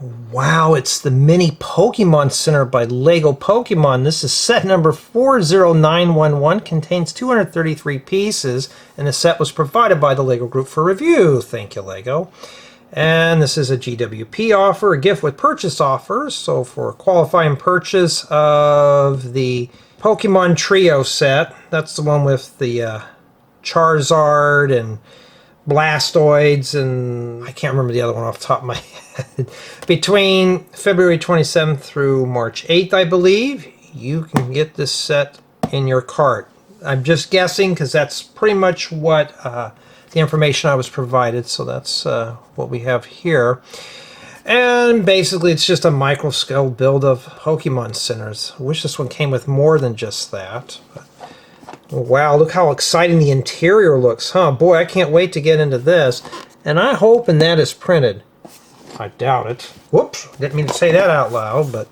Wow, it's the Mini Pokemon Center by Lego Pokemon. This is set number 40911, contains 233 pieces, and the set was provided by the Lego Group for review. Thank you, Lego. And this is a GWP offer, a gift with purchase offers. So for qualifying purchase of the Pokemon Trio set, that's the one with the Charizard and Blastoids, and I can't remember the other one off the top of my head. Between February 27th through March 8th, I believe, you can get this set in your cart. I'm just guessing because that's pretty much what the information I was provided, so that's what we have here. And basically it's just a micro scale build of Pokemon centers. I wish this one came with more than just that. But wow, look how exciting the interior looks, huh? Boy, I can't wait to get into this. And I hope that is printed. I doubt it. Whoops, didn't mean to say that out loud, but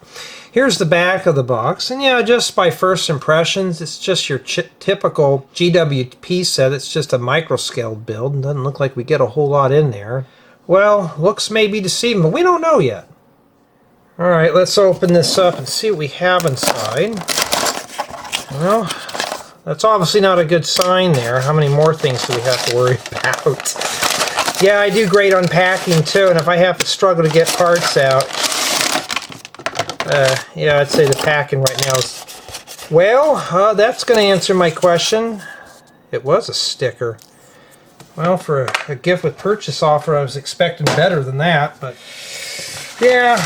here's the back of the box. And yeah, just by first impressions, it's just your typical GWP set. It's just a micro scale build. It doesn't look like we get a whole lot in there. Well, looks may be deceiving, but we don't know yet. All right, let's open this up and see what we have inside. Well, that's obviously not a good sign there. How many more things do we have to worry about? Yeah, I do great unpacking too, and if I have to struggle to get parts out, yeah, I'd say the packing right now is... Well, that's going to answer my question. It was a sticker. Well, for a gift with purchase offer, I was expecting better than that, but... Yeah,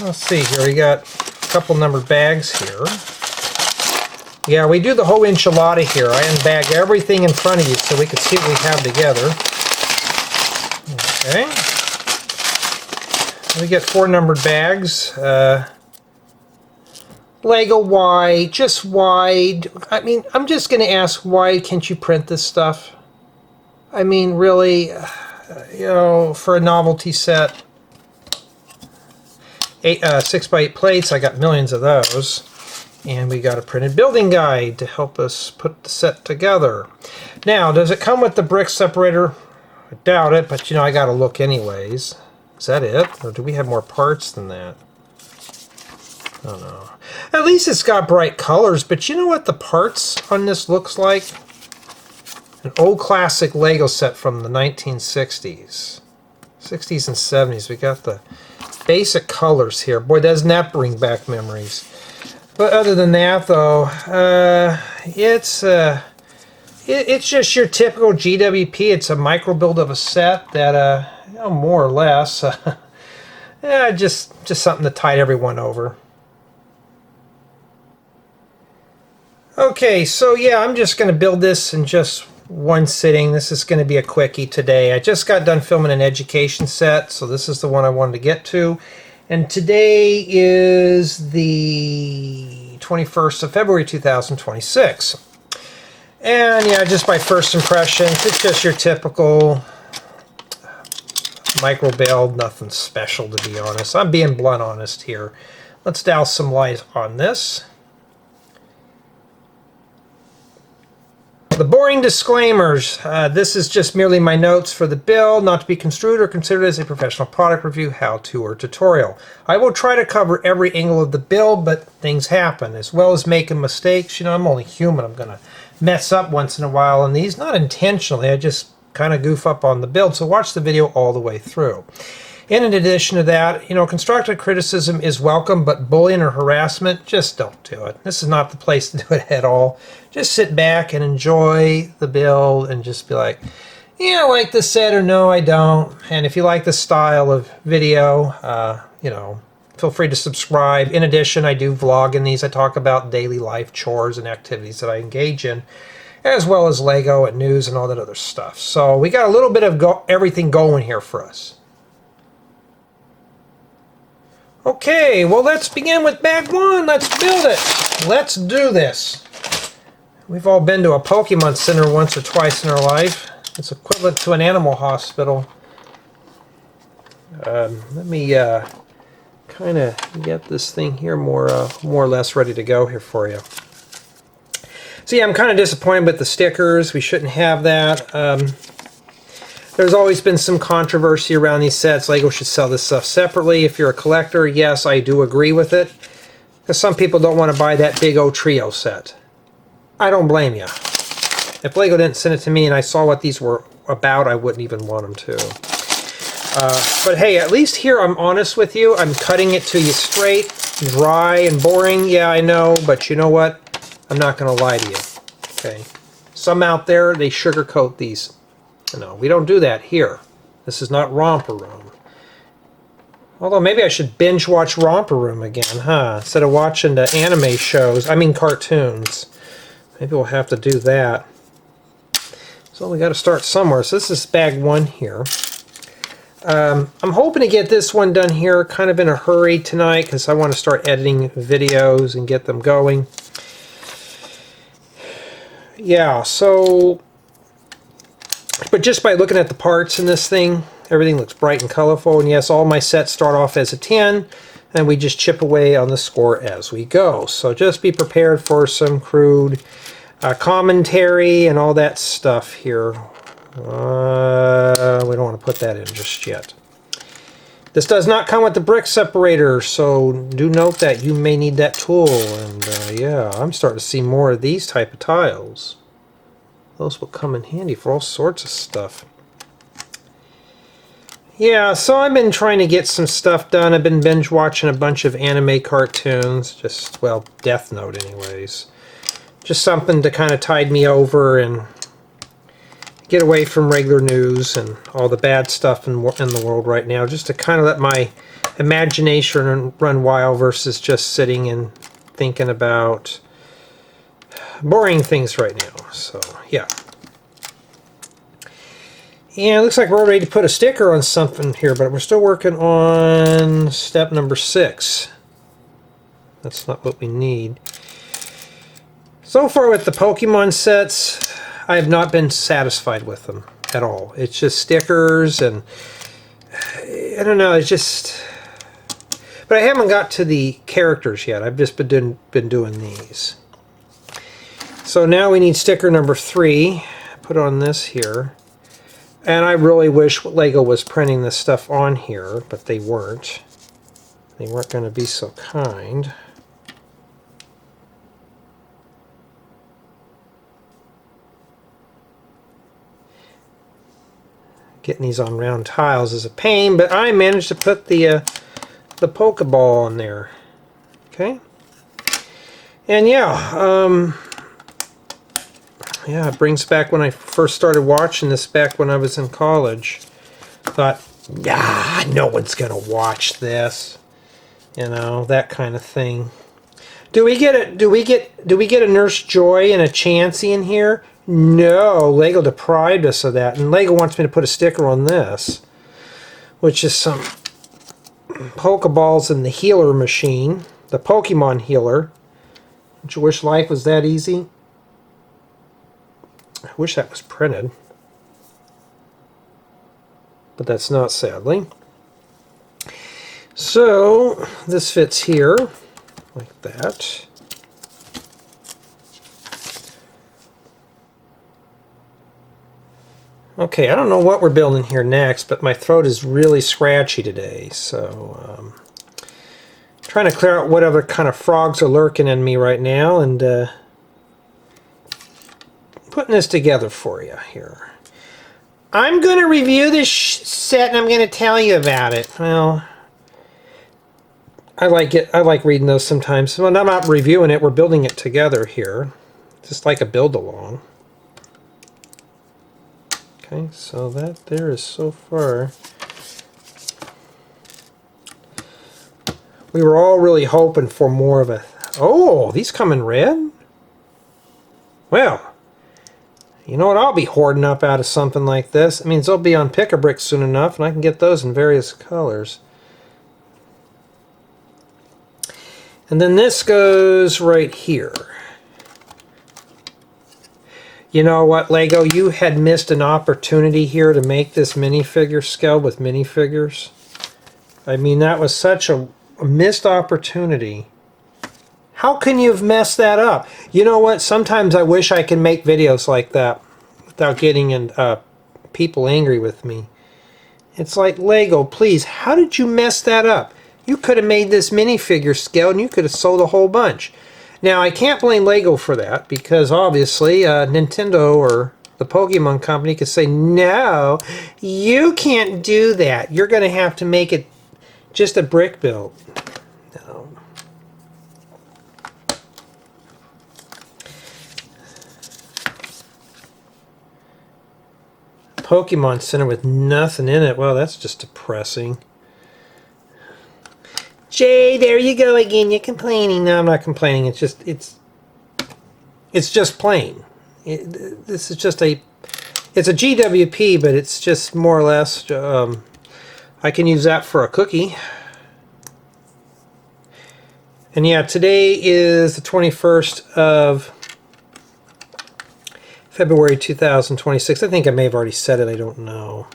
let's see here. We got a couple numbered bags here. Yeah, we do the whole enchilada here. I unbag everything in front of you so we can see what we have together. Okay. We get 4 numbered bags. Lego, why? Just why? I mean, I'm just going to ask, why can't you print this stuff? I mean, really, you know, for a novelty set, 6x8 plates, I got millions of those. And we got a printed building guide to help us put the set together. Now, does it come with the brick separator? I doubt it, but you know, I gotta look anyways. Is that it? Or do we have more parts than that? I don't know. At least it's got bright colors, but you know what the parts on this looks like? An old classic Lego set from the 1960s. 60s and 70s. We got the basic colors here. Boy, doesn't that bring back memories. But other than that, though, it's just your typical GWP. It's a micro build of a set that, you know, more or less, yeah, just something to tide everyone over. Okay, so yeah, I'm just going to build this in just one sitting. This is going to be a quickie today. I just got done filming an education set, so this is the one I wanted to get to. And today is the 21st of February 2026. And yeah, just by first impressions, it's just your typical micro build, nothing special to be honest. I'm being blunt honest here. Let's douse some light on this. The boring disclaimers. This is just merely my notes for the build, not to be construed or considered as a professional product review, how-to, or tutorial. I will try to cover every angle of the build, but things happen, as well as making mistakes. You know, I'm only human. I'm going to mess up once in a while on these, not intentionally. I just kind of goof up on the build, so watch the video all the way through. And in addition to that, you know, constructive criticism is welcome, but bullying or harassment, just don't do it. This is not the place to do it at all. Just sit back and enjoy the build and just be like, yeah, I like this set, or no, I don't. And if you like this style of video, you know, feel free to subscribe. In addition, I do vlog in these. I talk about daily life chores and activities that I engage in, as well as Lego and news and all that other stuff. So we got a little bit of everything going here for us. Okay, well, let's begin with bag one. Let's build it. Let's do this. We've all been to a Pokemon Center once or twice in our life. It's equivalent to an animal hospital. Let me kind of get this thing here more or less ready to go here for you. So yeah, I'm kind of disappointed with the stickers. We shouldn't have that. There's always been some controversy around these sets. Lego should sell this stuff separately. If you're a collector, yes, I do agree with it. Because some people don't want to buy that big O trio set. I don't blame you. If Lego didn't send it to me and I saw what these were about, I wouldn't even want them to. But hey, at least here I'm honest with you. I'm cutting it to you straight, dry and boring. Yeah, I know, but you know what? I'm not going to lie to you. Okay. Some out there, they sugarcoat these. No, we don't do that here. This is not Romper Room. Although maybe I should binge watch Romper Room again, huh? Instead of watching the anime shows, I mean cartoons. Maybe we'll have to do that. So we got to start somewhere. So this is bag 1 here. I'm hoping to get this one done here kind of in a hurry tonight because I want to start editing videos and get them going. Yeah, so... But just by looking at the parts in this thing, everything looks bright and colorful. And yes, all my sets start off as a 10, and we just chip away on the score as we go. So just be prepared for some crude commentary and all that stuff here. We don't want to put that in just yet. This does not come with the brick separator, so do note that you may need that tool. And yeah, I'm starting to see more of these type of tiles. Those will come in handy for all sorts of stuff. Yeah, so I've been trying to get some stuff done. I've been binge watching a bunch of anime cartoons. Just, well, Death Note anyways. Just something to kind of tide me over and get away from regular news and all the bad stuff in the world right now. Just to kind of let my imagination run wild versus just sitting and thinking about boring things right now. So yeah, and it looks like we're ready to put a sticker on something here, but we're still working on step number 6. That's not what we need. So far with the Pokemon sets, I have not been satisfied with them at all. It's just stickers and I don't know, it's just, but I haven't got to the characters yet. I've just been doing these. So now we need sticker number 3. Put on this here. And I really wish Lego was printing this stuff on here, but they weren't. They weren't going to be so kind. Getting these on round tiles is a pain, but I managed to put the Pokeball on there. Okay. And yeah, yeah, it brings back when I first started watching this back when I was in college. Thought, yeah, no one's gonna watch this, you know, that kind of thing. Do we get a Nurse Joy and a Chansey in here? No, Lego deprived us of that, and Lego wants me to put a sticker on this, which is some Pokeballs in the healer machine, the Pokemon healer. Don't you wish life was that easy? I wish that was printed, but that's not, sadly. So this fits here like that. Okay, I don't know what we're building here next, but my throat is really scratchy today, so trying to clear out what other kind of frogs are lurking in me right now, and putting this together for you here. I'm going to review this set and I'm going to tell you about it. Well, I like it. I like reading those sometimes. Well, I'm not reviewing it. We're building it together here. Just like a build-along. Okay, so that there is so far. We were all really hoping for more of a... Oh, these come in red? Well, you know what, I'll be hoarding up out of something like this. It means they'll be on Pick-a-Brick soon enough, and I can get those in various colors. And then this goes right here. You know what, Lego? You had missed an opportunity here to make this minifigure scale with minifigures. I mean, that was such a missed opportunity. How can you have messed that up? You know what? Sometimes I wish I could make videos like that without getting in people angry with me. It's like, Lego, please, how did you mess that up? You could have made this minifigure scale and you could have sold a whole bunch. Now, I can't blame Lego for that because obviously Nintendo or the Pokemon company could say, no, you can't do that. You're going to have to make it just a brick build. No. Pokemon Center with nothing in it. Well, that's just depressing. Jay, there you go again. You're complaining. No, I'm not complaining. It's just plain. This is just it's a GWP, but it's just more or less. I can use that for a cookie. And yeah, today is the 21st of February 2026. I think I may have already said it. I don't know.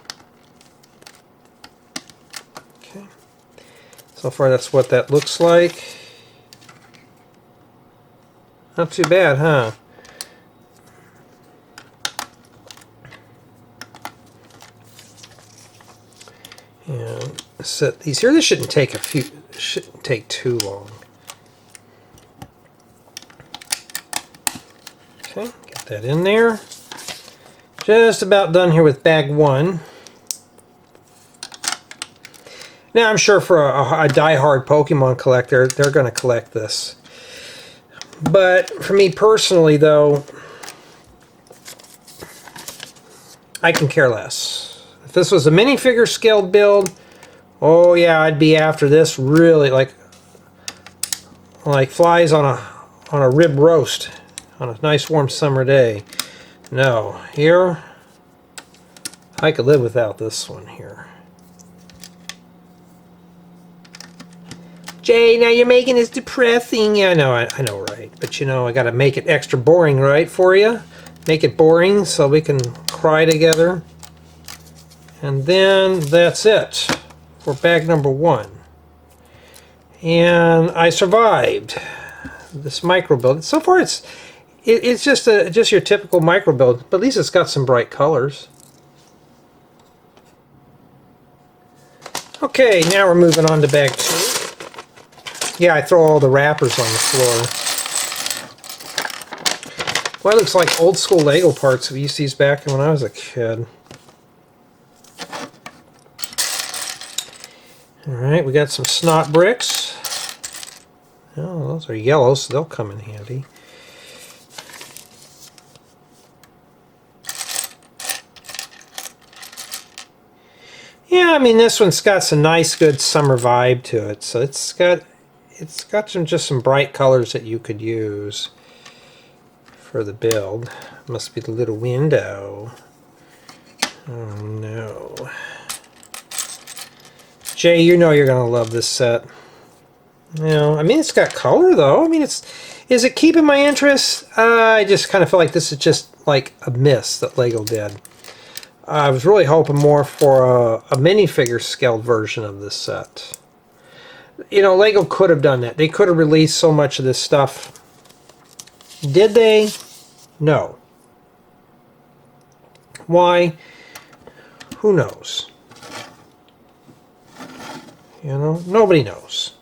Okay. So far, that's what that looks like. Not too bad, huh? And set these here. This shouldn't take too long. Okay, get that in there. Just about done here with bag one. Now I'm sure for a die-hard Pokemon collector, they're going to collect this. But for me personally, though, I can care less. If this was a minifigure scaled build, oh yeah, I'd be after this really like flies on a rib roast on a nice warm summer day. No, here I could live without this one here. Jay, now you're making this depressing. Yeah, I know, right? But you know, I got to make it extra boring, right, for you? Make it boring so we can cry together. And then that's it for bag number one. And I survived this micro build. So far, it's just your typical micro build, but at least it's got some bright colors. Okay, now we're moving on to bag two. Yeah, I throw all the wrappers on the floor. Well, it looks like old school Lego parts. We used these back when I was a kid. Alright, we got some snot bricks. Oh, those are yellow, so they'll come in handy. Yeah, I mean, this one's got some nice, good summer vibe to it. So it's got some bright colors that you could use for the build. Must be the little window. Oh no. Jay, you know you're gonna love this set. You know, I mean, it's got color though. I mean, is it keeping my interest? I just kind of feel like this is just like a miss that Lego did. I was really hoping more for a minifigure scaled version of this set. You know, Lego could have done that. They could have released so much of this stuff. Did they? No. Why? Who knows? You know, nobody knows.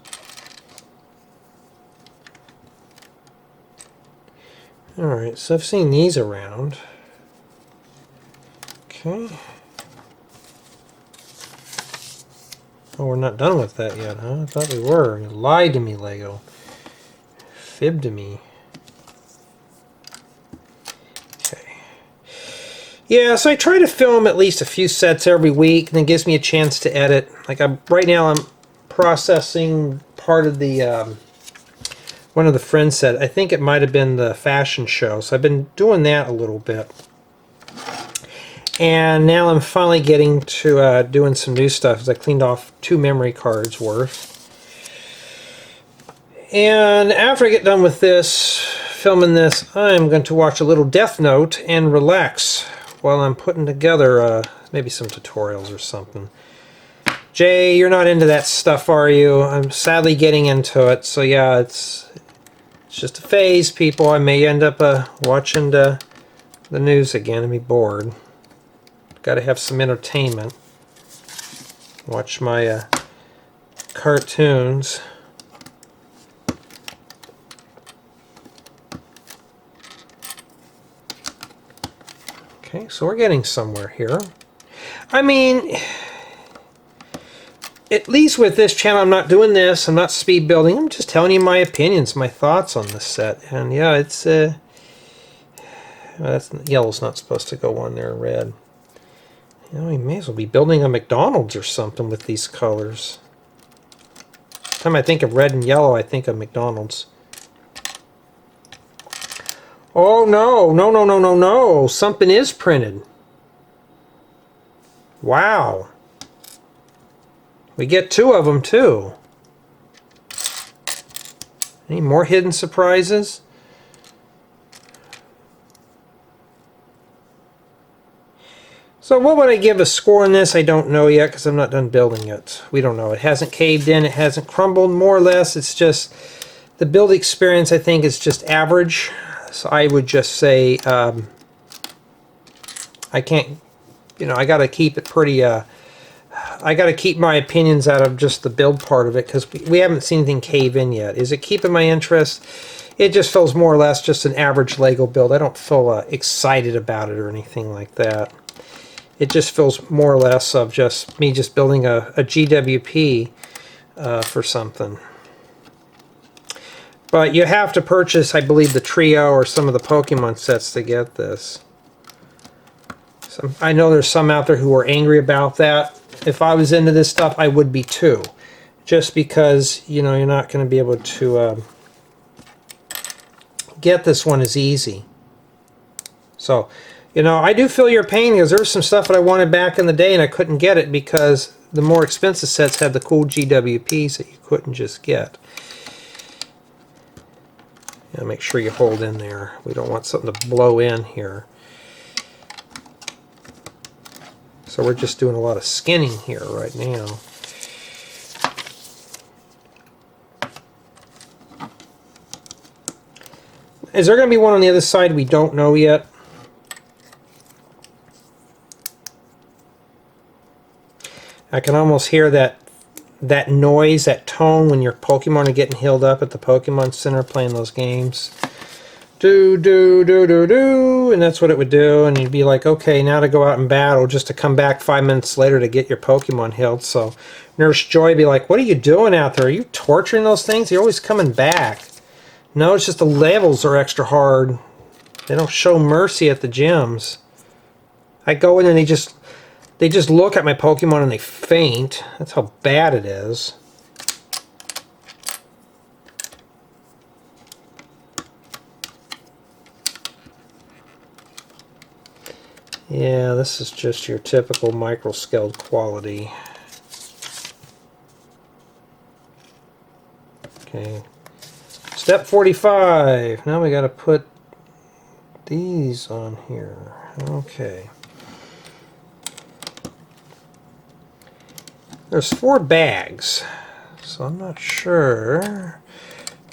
Alright, so I've seen these around. Okay. Oh, we're not done with that yet, huh? I thought we were. You lied to me, Lego. Fibbed to me. Okay. Yeah, so I try to film at least a few sets every week, and it gives me a chance to edit. Like right now, I'm processing part of the one of the friends said. I think it might have been the fashion show, so I've been doing that a little bit. And now I'm finally getting to doing some new stuff as I cleaned off 2 memory cards worth. And after I get done with this, filming this, I'm going to watch a little Death Note and relax while I'm putting together maybe some tutorials or something. Jay, you're not into that stuff, are you? I'm sadly getting into it, so yeah, it's just a phase, people. I may end up watching the news again and be bored. Got to have some entertainment. Watch my cartoons. Okay, so we're getting somewhere here. I mean, at least with this channel, I'm not doing this. I'm not speed building. I'm just telling you my opinions, my thoughts on this set. And yeah, it's well, that's yellow's not supposed to go on there. Red. You know, you may as well be building a McDonald's or something with these colors. Every time I think of red and yellow, I think of McDonald's. Oh no, no, no, no, no, no. Something is printed. Wow. We get 2 of them too. Any more hidden surprises? So what would I give a score on this? I don't know yet because I'm not done building it. We don't know. It hasn't caved in. It hasn't crumbled. More or less, it's just the build experience, I think, is just average. So I would just say I can't, you know, I got to keep it pretty, I got to keep my opinions out of just the build part of it because we haven't seen anything cave in yet. Is it keeping my interest? It just feels more or less just an average Lego build. I don't feel excited about it or anything like that. It just feels more or less of just me just building a GWP for something. But you have to purchase, I believe, the trio or some of the Pokemon sets to get this. I know there's some out there who are angry about that. If I was into this stuff, I would be too. Just because, you know, you're not going to be able to get this one as easy. So, you know, I do feel your pain because there's some stuff that I wanted back in the day and I couldn't get it because the more expensive sets had the cool GWPs that you couldn't just get. Yeah, make sure you hold in there. We don't want something to blow in here. So we're just doing a lot of skinning here right now. Is there going to be one on the other side we don't know yet? I can almost hear that noise, that tone when your Pokemon are getting healed up at the Pokemon Center playing those games. Do, do, do, do, do, and that's what it would do, and you'd be like, okay, now to go out and battle, just to come back 5 minutes later to get your Pokemon healed. So Nurse Joy would be like, what are you doing out there? Are you torturing those things? You're always coming back. No, it's just the levels are extra hard. They don't show mercy at the gyms. I go in and they just look at my Pokemon and they faint. That's how bad it is. Yeah, this is just your typical micro-scaled quality. Okay. Step 45. Now we got to put these on here. Okay. There's 4 bags, so I'm not sure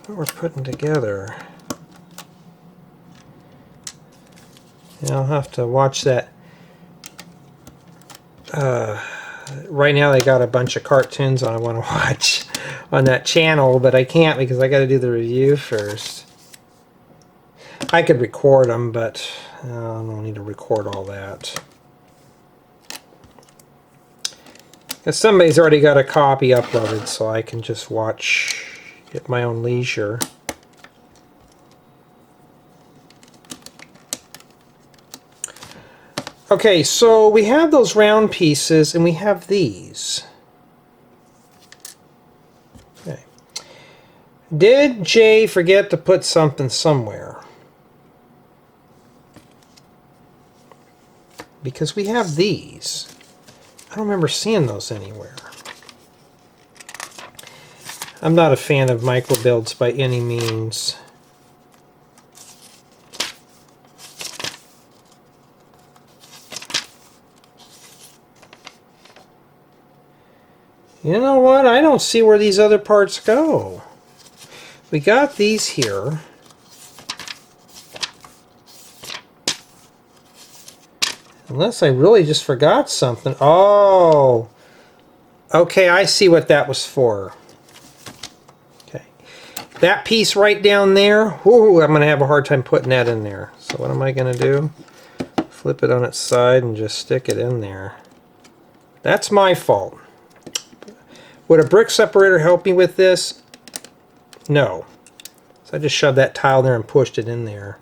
what we're putting together. Yeah, I'll have to watch that. Right now they got a bunch of cartoons I want to watch on that channel, but I can't because I got to do the review first. I could record them, but I don't need to record all that. Because somebody's already got a copy uploaded, so I can just watch at my own leisure. Okay, so we have those round pieces, and we have these. Okay. Did Jay forget to put something somewhere? Because we have these. I don't remember seeing those anywhere. I'm not a fan of micro builds by any means. You know what? I don't see where these other parts go. We got these here. Unless I really just forgot something. Oh! Okay, I see what that was for. Okay. That piece right down there, whoo, I'm going to have a hard time putting that in there. So what am I going to do? Flip it on its side and just stick it in there. That's my fault. Would a brick separator help me with this? No. So I just shoved that tile there and pushed it in there.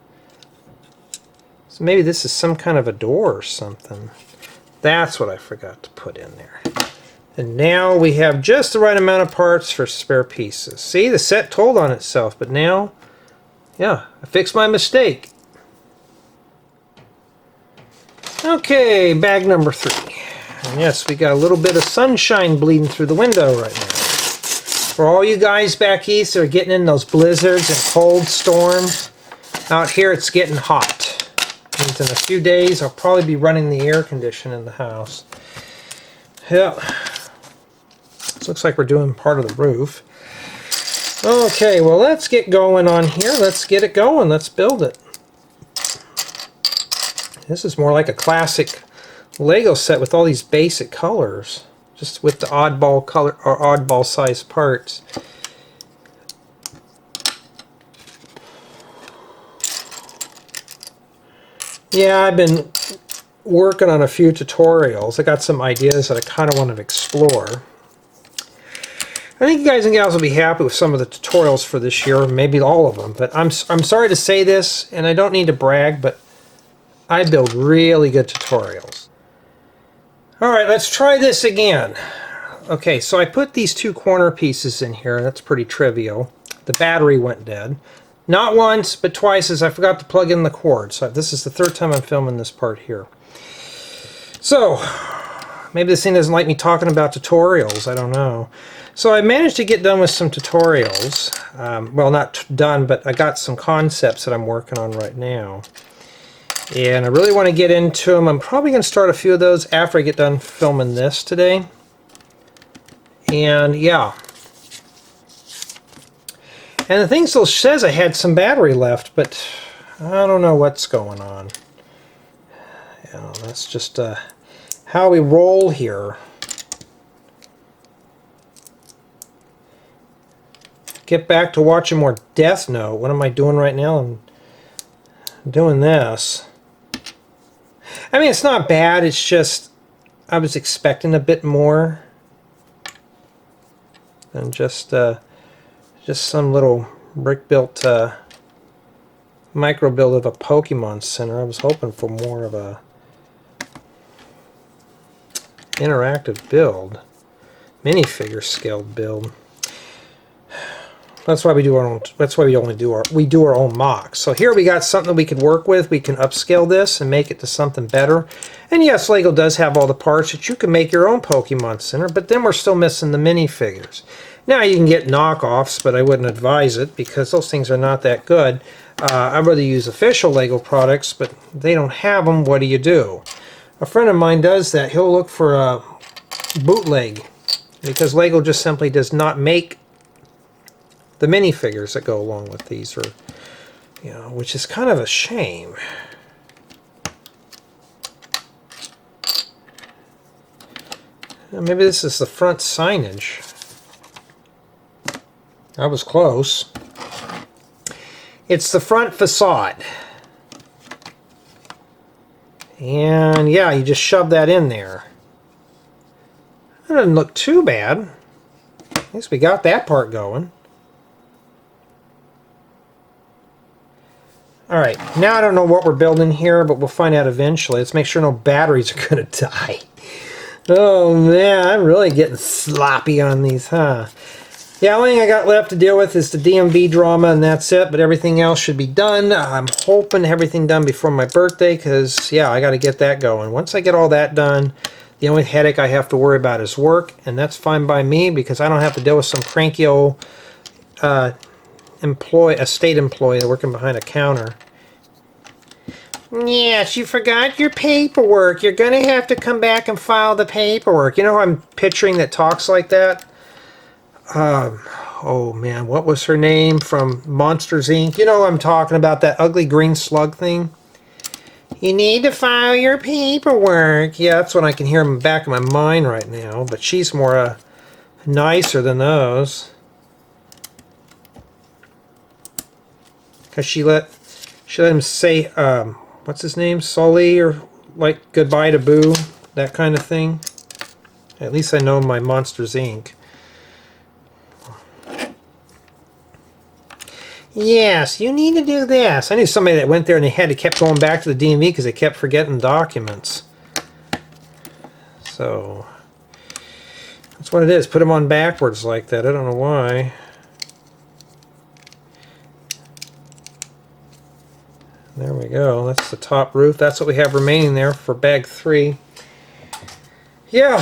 So maybe this is some kind of a door or something. That's what I forgot to put in there. And now we have just the right amount of parts for spare pieces. See, the set told on itself, but now, yeah, I fixed my mistake. Okay, bag number 3. And yes, we got a little bit of sunshine bleeding through the window right now. For all you guys back east that are getting in those blizzards and cold storms, out here it's getting hot. Means in a few days I'll probably be running the air conditioner in the house. Yeah. This looks like we're doing part of the roof. Okay, well let's get going on here. Let's get it going. Let's build it. This is more like a classic Lego set with all these basic colors. Just with the oddball color or oddball size parts. Yeah, I've been working on a few tutorials. I got some ideas that I kind of want to explore. I think you guys and gals will be happy with some of the tutorials for this year, maybe all of them. But I'm sorry to say this, and I don't need to brag, but I build really good tutorials. Alright, let's try this again. Okay, so I put these 2 corner pieces in here. That's pretty trivial. The battery went dead. Not once, but twice, as I forgot to plug in the cord. So this is the 3rd time I'm filming this part here. So, maybe this thing doesn't like me talking about tutorials. I don't know. So I managed to get done with some tutorials. Well, not done, but I got some concepts that I'm working on right now. And I really want to get into them. I'm probably going to start a few of those after I get done filming this today. And yeah. And the thing still says I had some battery left, but I don't know what's going on. You know, that's just how we roll here. Get back to watching more Death Note. What am I doing right now? I'm doing this. I mean, it's not bad. It's just I was expecting a bit more than just some little brick-built micro-build of a Pokemon Center. I was hoping for more of a interactive build, minifigure scaled build. That's why we do our own. That's why we do our own mocks. So here we got something we could work with. We can upscale this and make it to something better. And yes, Lego does have all the parts that you can make your own Pokemon Center, but then we're still missing the minifigures. Now you can get knockoffs, but I wouldn't advise it because those things are not that good. I'd rather use official Lego products, but they don't have them. What do? A friend of mine does that. He'll look for a bootleg because Lego just simply does not make the minifigures that go along with these, or you know, which is kind of a shame. Maybe this is the front signage. I was close. It's the front facade. And yeah, you just shove that in there. That doesn't look too bad. At least we got that part going. Alright, now I don't know what we're building here, but we'll find out eventually. Let's make sure no batteries are going to die. Oh man, I'm really getting sloppy on these, huh? Yeah, the only thing I got left to deal with is the DMV drama, and that's it, but everything else should be done. I'm hoping everything done before my birthday, because, yeah, I got to get that going. Once I get all that done, the only headache I have to worry about is work, and that's fine by me, because I don't have to deal with some cranky old a state employee working behind a counter. Yes, you forgot your paperwork. You're going to have to come back and file the paperwork. You know who I'm picturing that talks like that? Oh man, what was her name from Monsters Inc.? You know I'm talking about, that ugly green slug thing? You need to file your paperwork. Yeah, that's what I can hear in the back of my mind right now. But she's more nicer than those. Because she let him say, what's his name? Sully, or like goodbye to Boo. That kind of thing. At least I know my Monsters, Inc. Yes, you need to do this. I knew somebody that went there and they had to kept going back to the DMV because they kept forgetting documents. So that's what it is. Put them on backwards like that. I don't know why. There we go. That's the top roof. That's what we have remaining there for bag 3. Yeah.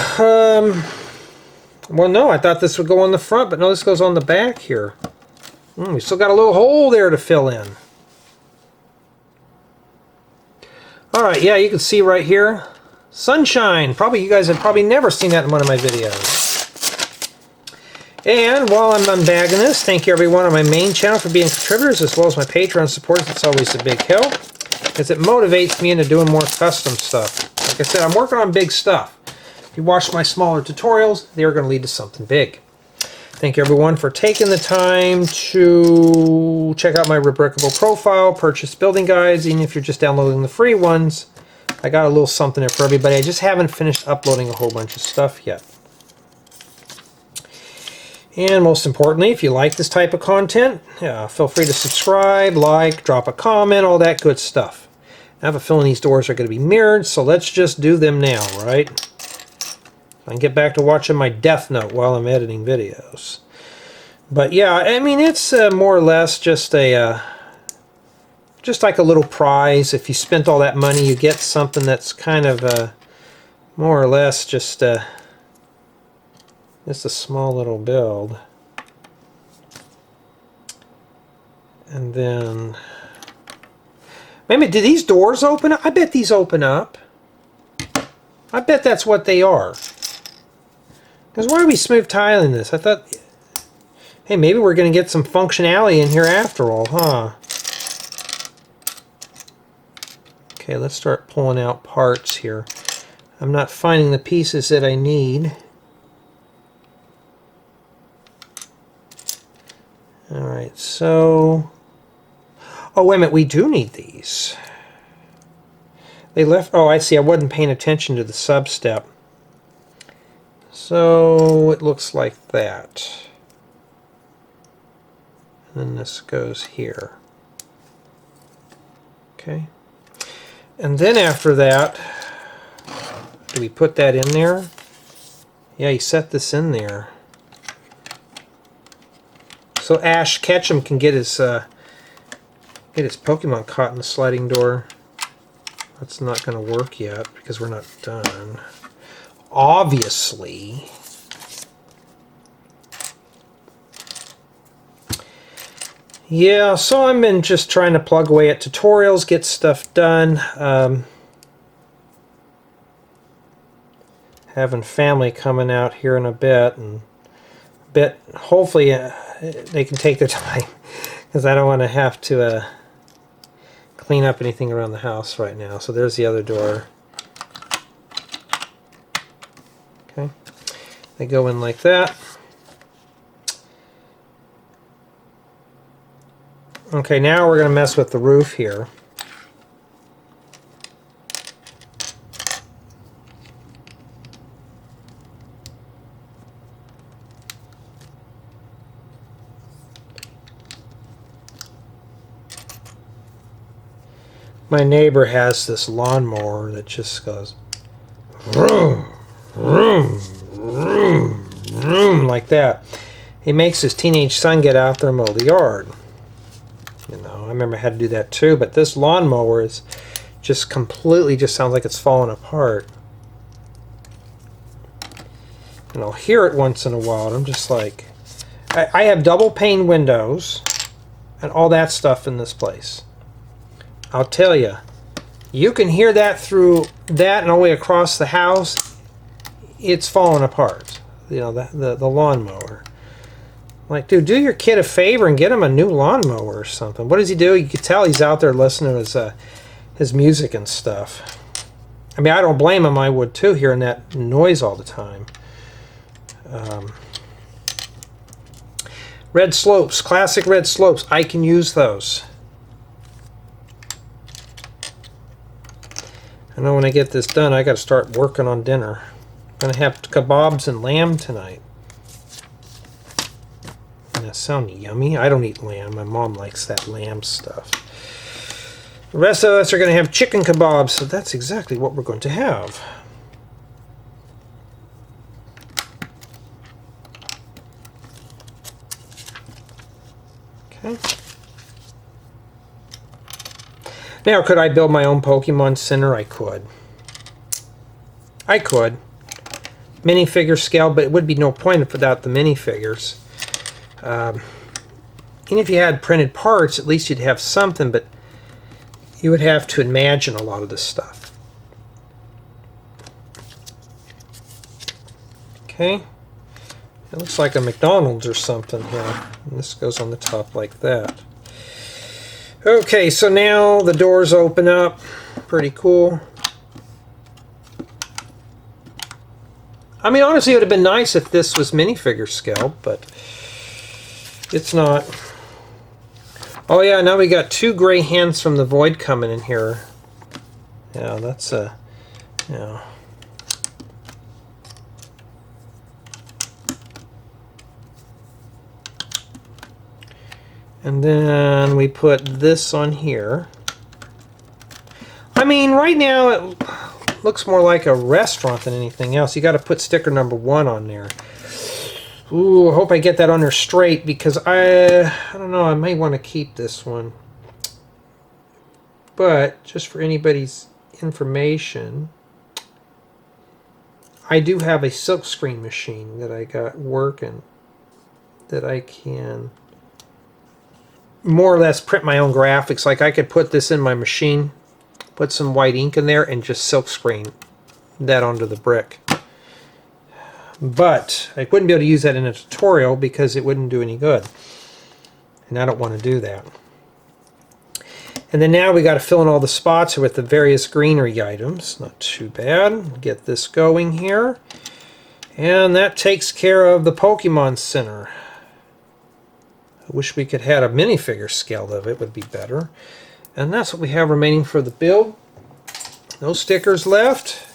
Well, no, I thought this would go on the front, but no, this goes on the back here. We still got a little hole there to fill in. Alright, yeah, you can see right here. Sunshine. Probably you guys have probably never seen that in one of my videos. And while I'm unbagging this, thank you everyone on my main channel for being contributors, as well as my Patreon supporters. It's always a big help, because it motivates me into doing more custom stuff. Like I said, I'm working on big stuff. If you watch my smaller tutorials, they're going to lead to something big. Thank you everyone for taking the time to check out my Rebrickable profile, purchase building guides, even if you're just downloading the free ones. I got a little something there for everybody. I just haven't finished uploading a whole bunch of stuff yet. And most importantly, if you like this type of content, feel free to subscribe, like, drop a comment, all that good stuff. I have a feeling these doors are going to be mirrored, so let's just do them now, right? I can get back to watching my Death Note while I'm editing videos. But yeah, I mean, it's more or less just a just like a little prize. If you spent all that money, you get something that's kind of more or less just a small little build. And then maybe, do these doors open up? I bet these open up. I bet that's what they are. Because why are we smooth tiling this? I thought, hey, maybe we're going to get some functionality in here after all, huh? Okay, let's start pulling out parts here. I'm not finding the pieces that I need. Alright, so... oh, wait a minute, we do need these. They left... oh, I see, I wasn't paying attention to the sub-step. So it looks like that. And then this goes here. Okay. And then after that, do we put that in there? Yeah, you set this in there. So Ash Ketchum can get his Pokemon caught in the sliding door. That's not going to work yet because we're not done. Obviously. Yeah, so I've been just trying to plug away at tutorials, get stuff done. Having family coming out here in a bit, and hopefully they can take their time, because I don't want to have to clean up anything around the house right now. So there's the other door. Okay, they go in like that. Okay, now we're going to mess with the roof here. My neighbor has this lawnmower that just goes vroom, vroom, vroom, vroom, like that. He makes his teenage son get out there and mow the yard. You know, I remember I had to do that too, but this lawnmower is just completely, just sounds like it's falling apart. And I'll hear it once in a while, and I'm just like, I have double pane windows and all that stuff in this place. I'll tell you, you can hear that through that and all the way across the house. It's falling apart. You know, the lawnmower. Like, dude, do your kid a favor and get him a new lawnmower or something. What does he do? You can tell he's out there listening to his his music and stuff. I mean, I don't blame him. I would too, hearing that noise all the time. Red slopes, classic red slopes. I can use those. I know when I get this done, I got to start working on dinner. I'm going to have kebabs and lamb tonight. Doesn't that sound yummy? I don't eat lamb. My mom likes that lamb stuff. The rest of us are going to have chicken kebabs, so that's exactly what we're going to have. Okay. Now, could I build my own Pokemon Center? I could. I could. Minifigure scale, but it would be no point without the minifigures. Even if you had printed parts, at least you'd have something, but you would have to imagine a lot of this stuff. Okay. It looks like a McDonald's or something here. And this goes on the top like that. Okay, so now the doors open up. Pretty cool. I mean, honestly, it would have been nice if this was minifigure scale, but it's not. Oh yeah, now we got 2 gray hands from the void coming in here. Yeah, that's a... yeah. And then we put this on here. I mean, right now it looks more like a restaurant than anything else. You got to put sticker number 1 on there. Ooh, I hope I get that on there straight, because I don't know, I may want to keep this one. But just for anybody's information, I do have a silkscreen machine that I got working that I can more or less print my own graphics. Like I could put this in my machine, put some white ink in there, and just silkscreen that onto the brick. But I wouldn't be able to use that in a tutorial because it wouldn't do any good. And I don't want to do that. And then now we got to fill in all the spots with the various greenery items. Not too bad. Get this going here. And that takes care of the Pokemon Center. I wish we could have had a minifigure scale of it, would be better. And that's what we have remaining for the build. No stickers left.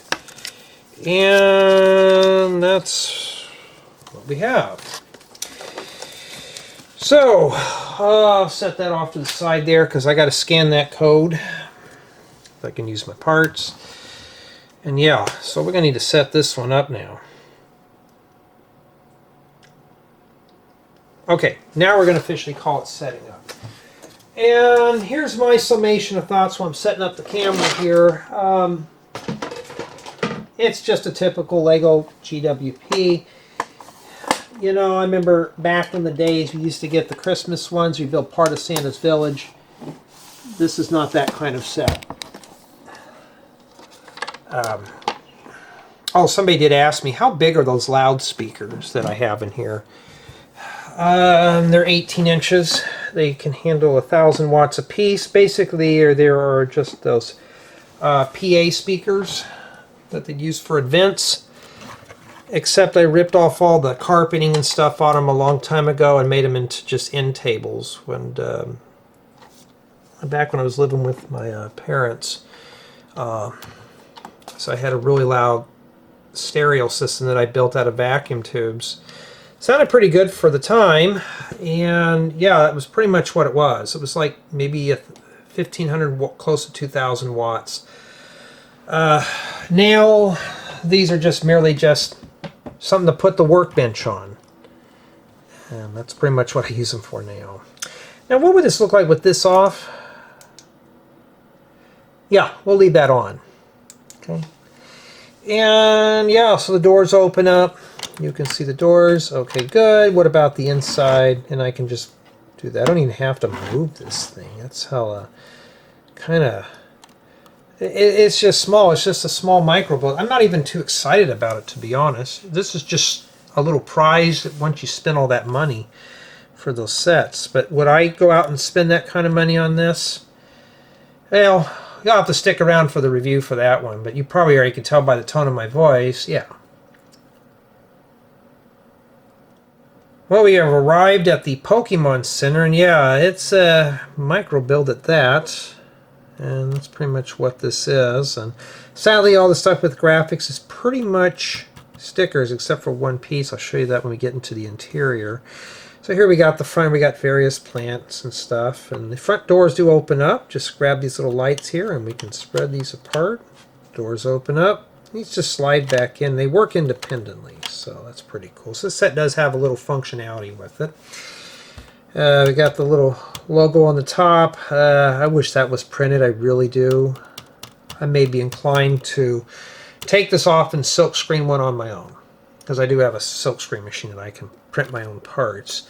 And that's what we have. So, I'll set that off to the side there because I got to scan that code if I can use my parts. And yeah, so we're going to need to set this one up now. Okay, now we're going to officially call it setting up. And here's my summation of thoughts while I'm setting up the camera here. It's just a typical Lego GWP. You know, I remember back in the days we used to get the Christmas ones. We built part of Santa's Village. This is not that kind of set. Oh, somebody did ask me, how big are those loudspeakers that I have in here? They're 18 inches. They can handle 1,000 watts a piece. Basically, there are just those PA speakers that they'd use for events. Except I ripped off all the carpeting and stuff on them a long time ago and made them into just end tables. When back when I was living with my parents, so I had a really loud stereo system that I built out of vacuum tubes. Sounded pretty good for the time, and yeah, it was pretty much what it was. It was like maybe 1,500, close to 2,000 watts. Now, these are just merely just something to put the workbench on. And that's pretty much what I use them for now. Now, what would this look like with this off? Yeah, we'll leave that on. Okay. And yeah, so the doors open up. You can see the doors. Okay, good. What about the inside? And I can just do that. I don't even have to move this thing. That's how kind of... It's just small. It's just a small micro build. I'm not even too excited about it, to be honest. This is just a little prize that once you spend all that money for those sets. But would I go out and spend that kind of money on this? Well, you'll have to stick around for the review for that one, but you probably already can tell by the tone of my voice. Yeah. Well, we have arrived at the Pokemon Center, and yeah, it's a micro build at that. And that's pretty much what this is. And sadly, all the stuff with graphics is pretty much stickers, except for one piece. I'll show you that when we get into the interior. So here we got the front. We got various plants and stuff. And the front doors do open up. Just grab these little lights here, and we can spread these apart. Doors open up. These just slide back in. They work independently, so that's pretty cool. So this set does have a little functionality with it. We got the little logo on the top. I wish that was printed. I really do. I may be inclined to take this off and silkscreen one on my own, because I do have a silkscreen machine that I can print my own parts.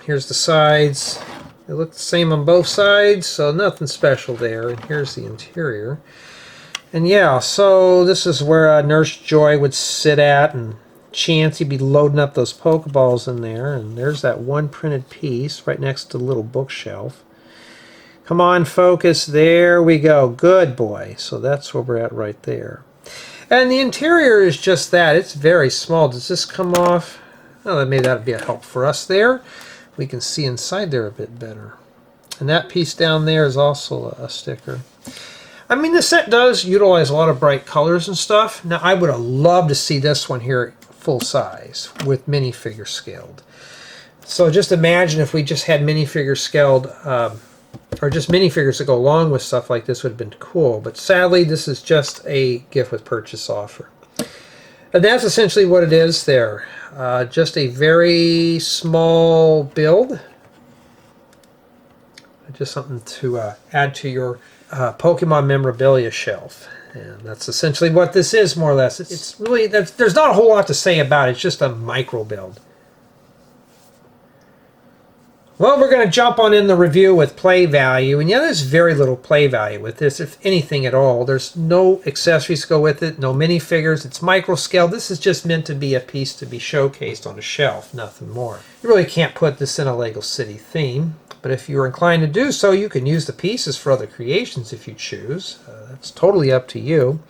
Here's the sides. They look the same on both sides, so nothing special there. And here's the interior. And yeah, so this is where Nurse Joy would sit at, and Chansey be loading up those Pokeballs in there. And there's that one printed piece right next to the little bookshelf. Come on, focus. There we go. Good boy. So that's where we're at right there. And the interior is just that. It's very small. Does this come off? Oh, maybe that would be a help for us there. We can see inside there a bit better. And that piece down there is also a sticker. I mean, the set does utilize a lot of bright colors and stuff. Now, I would have loved to see this one here full size with minifigure scaled. So just imagine if we just had minifigure scaled, or just minifigures that go along with stuff like this would have been cool. But sadly, this is just a gift with purchase offer. And that's essentially what it is there. Just a very small build. Just something to add to your Pokemon memorabilia shelf. And that's essentially what this is, more or less. It's really, there's not a whole lot to say about it. It's just a micro build. Well, we're going to jump on in the review with play value. And yeah, there's very little play value with this, if anything at all. There's no accessories to go with it, no minifigures. It's micro scale. This is just meant to be a piece to be showcased on a shelf, nothing more. You really can't put this in a Lego City theme. But if you're inclined to do so, you can use the pieces for other creations if you choose. That's totally up to you.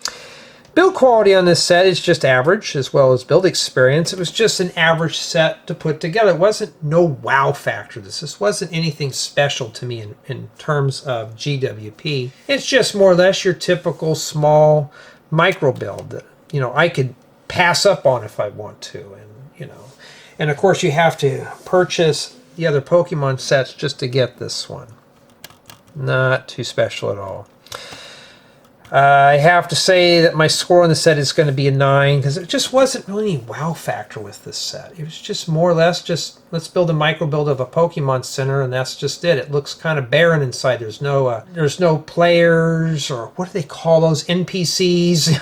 Build quality on this set is just average, as well as build experience. It was just an average set to put together. It wasn't no wow factor. This wasn't anything special to me in terms of GWP. It's just more or less your typical small micro build that, you know, I could pass up on if I want to. And, you know, and of course you have to purchase the other Pokemon sets just to get this one. Not too special at all. I have to say that my score on the set is going to be a 9, because it just wasn't really any wow factor with this set. It was just more or less just, let's build a micro build of a Pokemon Center, and that's just it. It looks kind of barren inside. There's no players, or what do they call those, NPCs?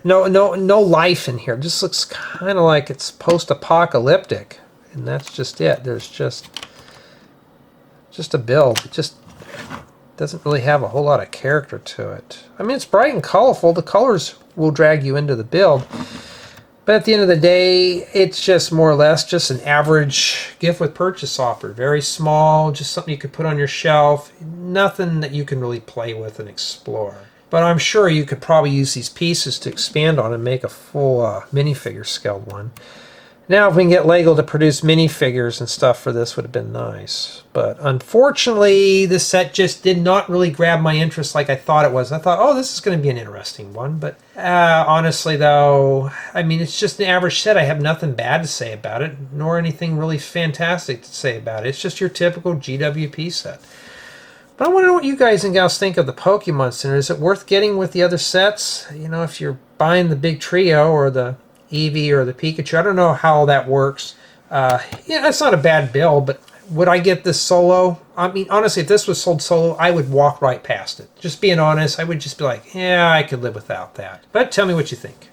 no life in here. It just looks kind of like it's post-apocalyptic, and that's just it. There's just a build. It just doesn't really have a whole lot of character to it. I mean, it's bright and colorful. The colors will drag you into the build. But at the end of the day, it's just more or less just an average gift with purchase offer. Very small, just something you could put on your shelf. Nothing that you can really play with and explore. But I'm sure you could probably use these pieces to expand on and make a full minifigure scaled one. Now, if we can get Lego to produce minifigures and stuff for this, would have been nice. But unfortunately, this set just did not really grab my interest like I thought it was. I thought, oh, this is going to be an interesting one. But honestly, though, I mean, it's just an average set. I have nothing bad to say about it, nor anything really fantastic to say about it. It's just your typical GWP set. But I want to know what you guys and gals think of the Pokemon Center. Is it worth getting with the other sets? You know, if you're buying the big trio or the Eevee or the Pikachu. I don't know how that works. Yeah, it's not a bad build, but would I get this solo? I mean, honestly, if this was sold solo, I would walk right past it. Just being honest, I would just be like, yeah, I could live without that. But tell me what you think.